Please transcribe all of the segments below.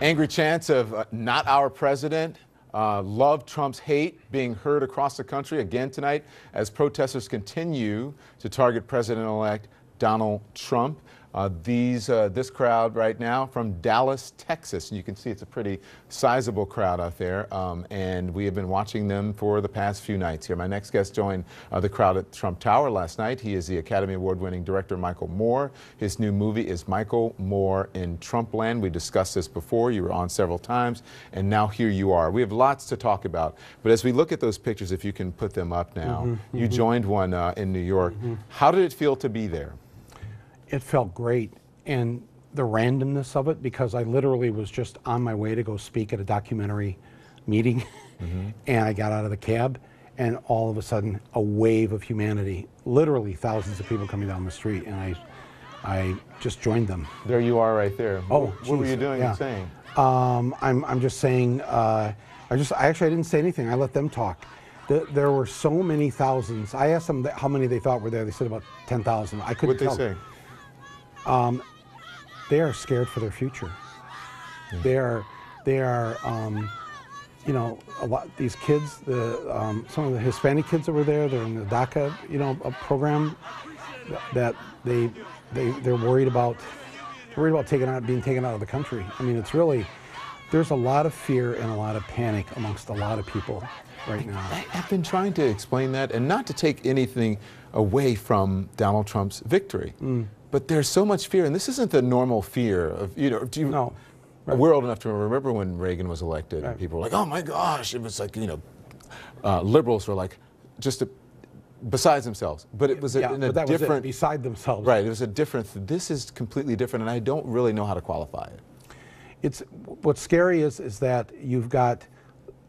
Angry chants of not our president, love Trump's hate being heard across the country again tonight as protesters continue to target President-elect Donald Trump. This crowd right now from Dallas, Texas, and you can see it's a pretty sizable crowd out there, and we have been watching them for the past few nights here. My next guest joined the crowd at Trump Tower last night. He is the Academy Award-winning director Michael Moore. His new movie is Michael Moore in Trumpland. We discussed this before. You were on several times, and now here you are. We have lots to talk about, but as we look at those pictures, if you can put them up now, you joined one in New York. How did it feel to be there? It felt great, and the randomness of it, because I literally was just on my way to go speak at a documentary meeting, and I got out of the cab, and all of a sudden, a wave of humanity, literally thousands of people coming down the street, and I just joined them. There you are right there. Oh, what were you doing and saying? I'm just saying, I didn't say anything. I let them talk. There were so many thousands. I asked them how many they thought were there. They said about 10,000. I couldn't tell. What'd they say? They are scared for their future. They are, you know, these kids, some of the Hispanic kids that were there, they're in the DACA, you know, a program that they're worried about being taken out of the country. I mean, it's really, there's a lot of fear and a lot of panic amongst a lot of people right now. I've been trying to explain that, and not to take anything away from Donald Trump's victory. But there's so much fear, and this isn't the normal fear of, you know, No. Right. We're old enough to remember when Reagan was elected, and people were like, oh my gosh, it was like, you know, liberals were like, besides themselves. But it was different. Beside themselves. Right, it was a different, this is completely different, and I don't really know how to qualify it. What's scary is that you've got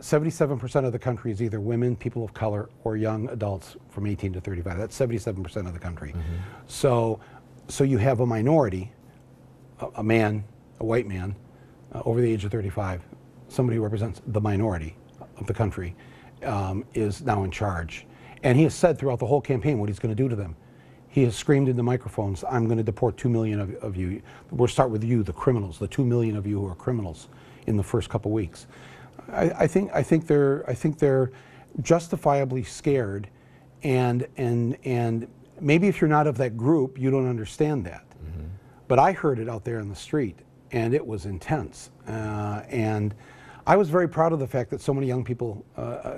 77% of the country is either women, people of color, or young adults from 18 to 35. That's 77% of the country. So you have a minority, a white man, over the age of 35, somebody who represents the minority of the country, is now in charge. And he has said throughout the whole campaign what he's going to do to them. He has screamed into microphones, I'm going to deport 2 million of you. We'll start with you, the criminals, the 2 million of you who are criminals in the first couple weeks. I think they're justifiably scared, and maybe if you're not of that group, you don't understand that. But I heard it out there in the street, and it was intense. And I was very proud of the fact that so many young people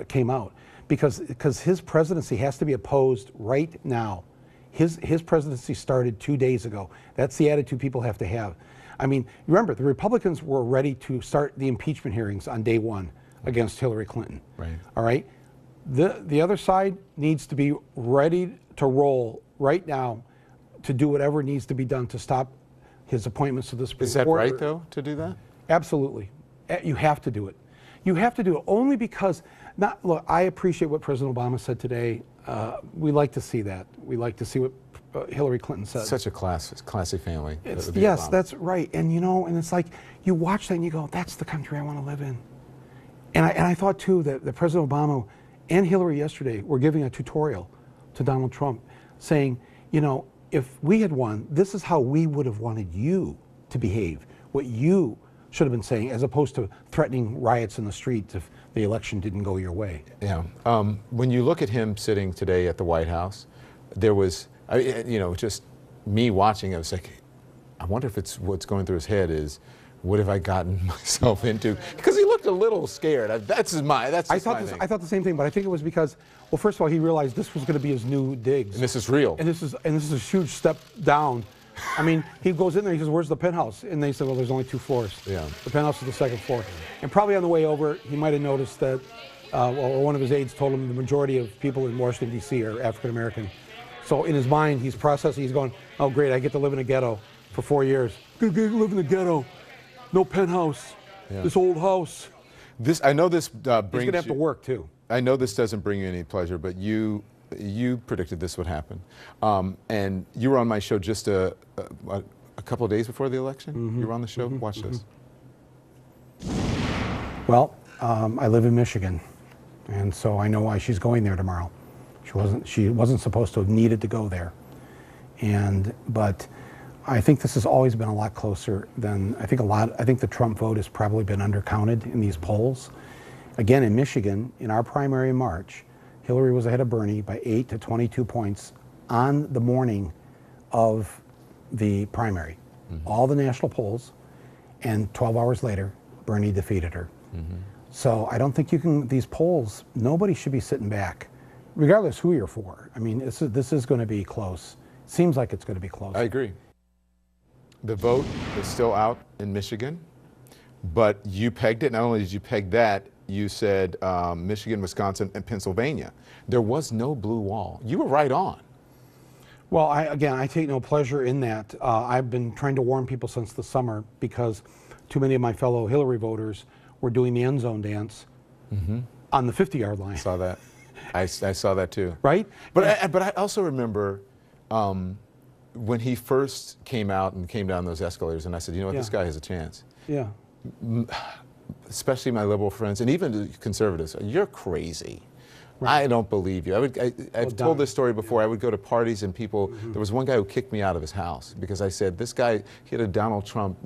came out, because his presidency has to be opposed right now. His presidency started 2 days ago. That's the attitude people have to have. I mean, remember, the Republicans were ready to start the impeachment hearings on day one against Hillary Clinton. Right. All right? The other side needs to be ready to roll right now to do whatever needs to be done to stop his appointments to the Supreme Court. Is that right, though, to do that? Absolutely. You have to do it. You have to do it only because, look, I appreciate what President Obama said today. We like to see that. We like to see what Hillary Clinton said. Such a classy family. Yes, that's right. And you know, and it's like you watch that and you go, that's the country I want to live in. And I thought too that President Obama and Hillary yesterday were giving a tutorial to Donald Trump, saying, you know, if we had won, this is how we would have wanted you to behave, what you should have been saying, as opposed to threatening riots in the streets if the election didn't go your way. Yeah. When you look at him sitting today at the White House, there was, you know, just me watching, I was like, I wonder if it's what's going through his head is, what have I gotten myself into? Because he looked a little scared. I thought the same thing, but I think it was because, well, first of all, he realized this was going to be his new digs. And this is real. And this is a huge step down. I mean, he goes in there, he says, where's the penthouse? And they said, well, there's only 2 floors. Yeah. The penthouse is the 2nd floor. And probably on the way over, he might have noticed that, or one of his aides told him the majority of people in Washington, D.C. are African American. So in his mind, he's processing, he's going, oh, great, I get to live in a ghetto for 4 years. Good, live in a ghetto. No penthouse. Yeah. This old house. I know this brings He's going to have to work, too. I know this doesn't bring you any pleasure, but you predicted this would happen. And you were on my show just a couple of days before the election? You were on the show? Watch this. Well, I live in Michigan, and so I know why she's going there tomorrow. She wasn't supposed to have needed to go there. But I think this has always been a lot closer than I think I think the Trump vote has probably been undercounted in these polls. Again, in Michigan, in our primary in March, Hillary was ahead of Bernie by 8 to 22 points on the morning of the primary. All the national polls, and 12 hours later, Bernie defeated her. So I don't think you can, these polls, nobody should be sitting back, regardless who you're for. I mean, this is going to be close. Seems like it's going to be close. I agree. The vote is still out in Michigan, but you pegged it. Not only did you peg that, you said Michigan, Wisconsin, and Pennsylvania. There was no blue wall. You were right on. Well, I take no pleasure in that. I've been trying to warn people since the summer because too many of my fellow Hillary voters were doing the end zone dance on the 50-yard line. I saw that. I saw that too. Right? But I also remember when he first came out and came down those escalators, and I said, you know what, this guy has a chance. Yeah. Especially my liberal friends, and even the conservatives, you're crazy. Right. I don't believe you. I've told this story before. I would go to parties and people, there was one guy who kicked me out of his house because I said, this guy, he had a Donald Trump,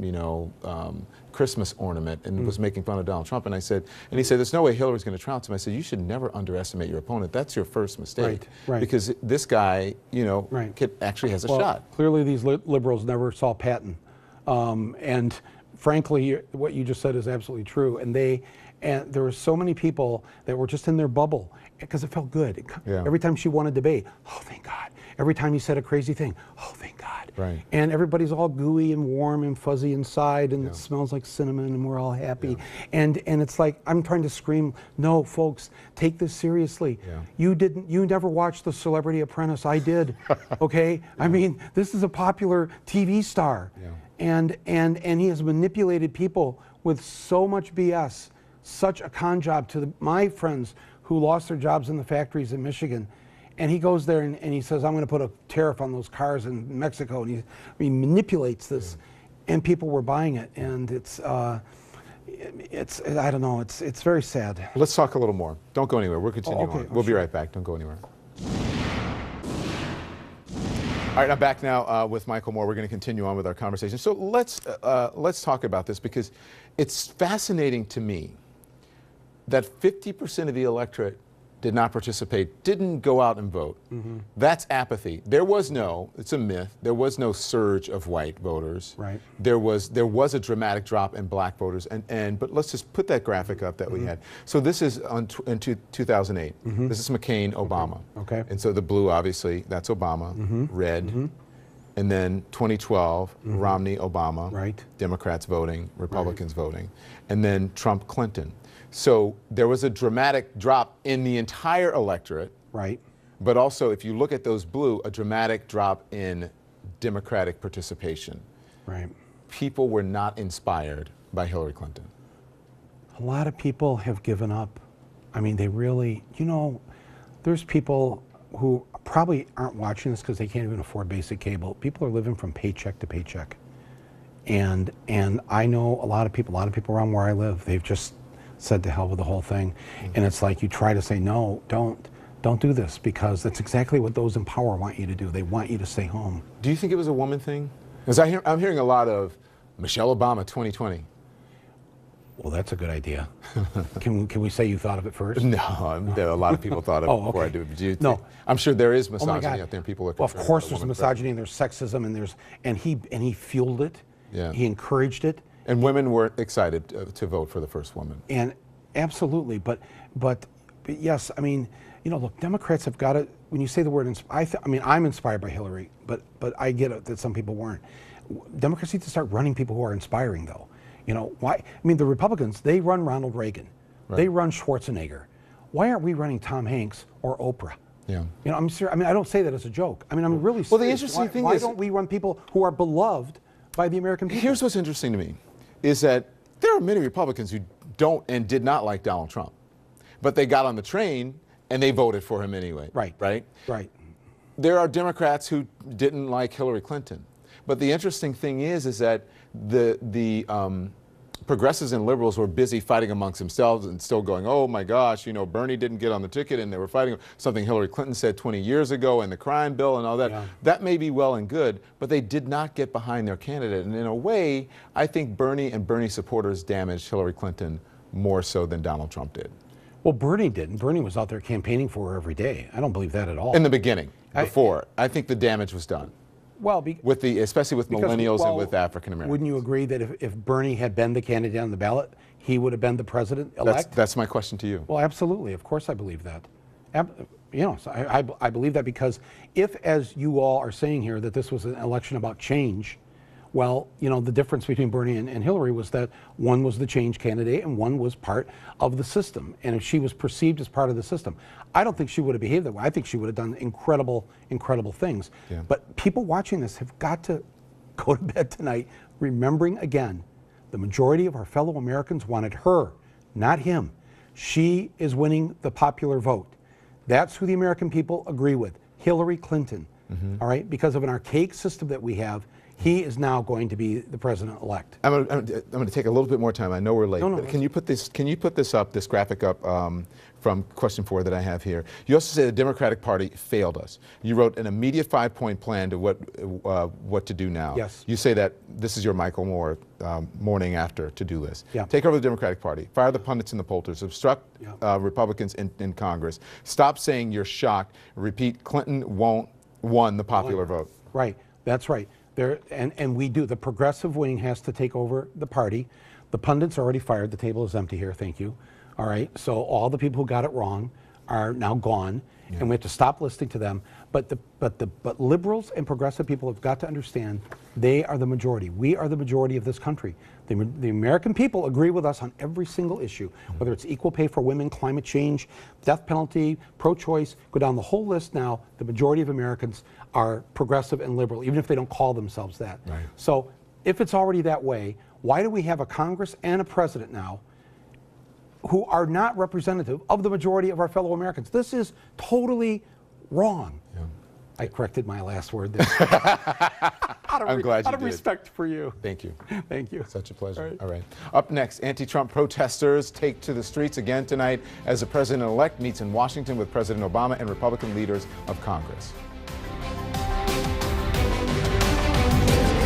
Christmas ornament and was making fun of Donald Trump. And he said, there's no way Hillary's going to trounce him. I said, you should never underestimate your opponent. That's your first mistake. Right. Because this guy, actually has a shot. Clearly these liberals never saw Patton. And frankly, what you just said is absolutely true. And there were so many people that were just in their bubble because it felt good. Every time she won a debate, oh, thank God. Every time he said a crazy thing, oh, thank God. Right. And everybody's all gooey and warm and fuzzy inside, and it smells like cinnamon, and we're all happy. And it's like, I'm trying to scream, no, folks, take this seriously. You never watched The Celebrity Apprentice. I did, okay? I mean, this is a popular TV star. And he has manipulated people with so much BS, such a con job to my friends who lost their jobs in the factories in Michigan. And he goes there and he says, I'm going to put a tariff on those cars in Mexico. And he manipulates this, and people were buying it. And it's I don't know, it's very sad. Let's talk a little more. Don't go anywhere. We'll continue on. We'll be right back. Don't go anywhere. All right, I'm back now with Michael Moore. We're going to continue on with our conversation. So let's talk about this because it's fascinating to me that 50% of the electorate did not participate, didn't go out and vote. That's apathy. There was it's a myth, there was no surge of white voters. Right. There was a dramatic drop in black voters. But let's just put that graphic up that we had. So this is in 2008. This is McCain, Obama. Okay. And so the blue, obviously, that's Obama. Red. And then 2012, Romney, Obama. Right. Democrats voting, Republicans voting. And then Trump, Clinton. So there was a dramatic drop in the entire electorate. Right. But also, if you look at those blue, a dramatic drop in Democratic participation. Right. People were not inspired by Hillary Clinton. A lot of people have given up. I mean, they really, there's people who probably aren't watching this because they can't even afford basic cable. People are living from paycheck to paycheck. And I know a lot of people around where I live, they've just said to hell with the whole thing. And it's like you try to say, no, don't do this, because that's exactly what those in power want you to do. They want you to stay home. Do you think it was a woman thing? Because I'm hearing a lot of Michelle Obama 2020. Well, that's a good idea. Can we say you thought of it first? No, a lot of people thought of it before I do it. No, I'm sure there is misogyny out there, and people are. Well, of course, there's misogyny and there's sexism and he fueled it. Yeah. He encouraged it. And women were excited to vote for the first woman. And absolutely, but yes, I mean, look, Democrats have got to. When you say the word, I'm inspired by Hillary, but I get it that some people weren't. Democrats need to start running people who are inspiring, though. Why? I mean, the Republicans, they run Ronald Reagan, they run Schwarzenegger. Why aren't we running Tom Hanks or Oprah? Yeah. I'm serious. I mean, I don't say that as a joke. I mean, I'm really serious. Well, the interesting thing is, why don't we run people who are beloved by the American people? Here's what's interesting to me, is that there are many Republicans who don't and did not like Donald Trump, but they got on the train and they voted for him anyway. Right. Right? Right. There are Democrats who didn't like Hillary Clinton, but the interesting thing is that the progressives and liberals were busy fighting amongst themselves and still going, oh my gosh, you know, Bernie didn't get on the ticket, and they were fighting something Hillary Clinton said 20 years ago and the crime bill and all that. Yeah. That may be well and good, but they did not get behind their candidate. And in a way, I think Bernie and Bernie supporters damaged Hillary Clinton more so than Donald Trump did. Well, Bernie didn't. Bernie was out there campaigning for her every day. I don't believe that at all. In the beginning, before, I think the damage was done. Well, Especially with millennials and with African Americans. Wouldn't you agree that if Bernie had been the candidate on the ballot, he would have been the president-elect? That's my question to you. Well, absolutely. Of course I believe that. You know, so I believe that because if, as you all are saying here, that this was an election about change, well, you know, the difference between Bernie and Hillary was that one was the change candidate and one was part of the system. And if she was perceived as part of the system, I don't think she would have behaved that way. I think she would have done incredible, incredible things. Yeah. But people watching this have got to go to bed tonight remembering again, the majority of our fellow Americans wanted her, not him. She is winning the popular vote. That's who the American people agree with, Hillary Clinton. All right, because of an archaic system that we have, he is now going to be the president-elect. I'm going to take a little bit more time. I know we're late. No, but can you put this graphic up from question 4 that I have here? You also say the Democratic Party failed us. You wrote an immediate 5-point plan to what to do now. Yes. You say that this is your Michael Moore morning after to-do list. Yeah. Take over the Democratic Party. Fire the pundits and the pollsters. Obstruct Republicans in Congress. Stop saying you're shocked. Repeat, Clinton won the popular vote. Right. That's right. And we do. The progressive wing has to take over the party. The pundits are already fired. The table is empty here. Thank you. All right. So all the people who got it wrong are now gone, and we have to stop listening to them. But liberals and progressive people have got to understand they are the majority. We are the majority of this country. The American people agree with us on every single issue, whether it's equal pay for women, climate change, death penalty, pro-choice, go down the whole list now. The majority of Americans are progressive and liberal, even if they don't call themselves that. Right. So if it's already that way, why do we have a Congress and a president now who are not representative of the majority of our fellow Americans? This is totally wrong. Yeah. I corrected my last word there. I'm glad you did. Out of respect for you. Thank you. Thank you. Such a pleasure. All right. All right. Up next, anti-Trump protesters take to the streets again tonight as the president-elect meets in Washington with President Obama and Republican leaders of Congress.